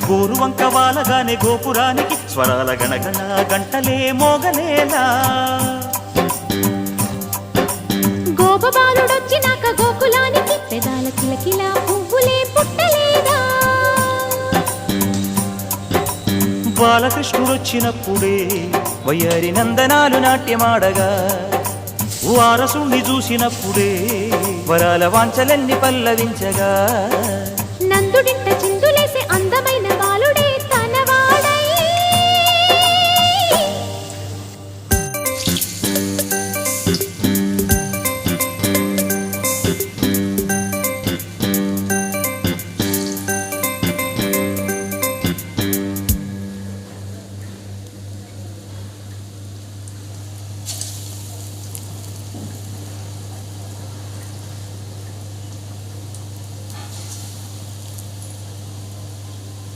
గోరువంక వాలగానే గోపురానికి స్వరాల గణగణ గంటలే మోగలేలా గోపబాలుడొచ్చినాక గోకులానికి పెదాల కిలకిల పువ్వులే పుట్టలేదా బాలకృష్ణుడొచ్చినప్పుడే వయ్యారి నందనాలు నాట్యమాడగా వారసుణ్ణి చూసినప్పుడే వరాల వాంఛలన్నీ పల్లవించగా నందుడింట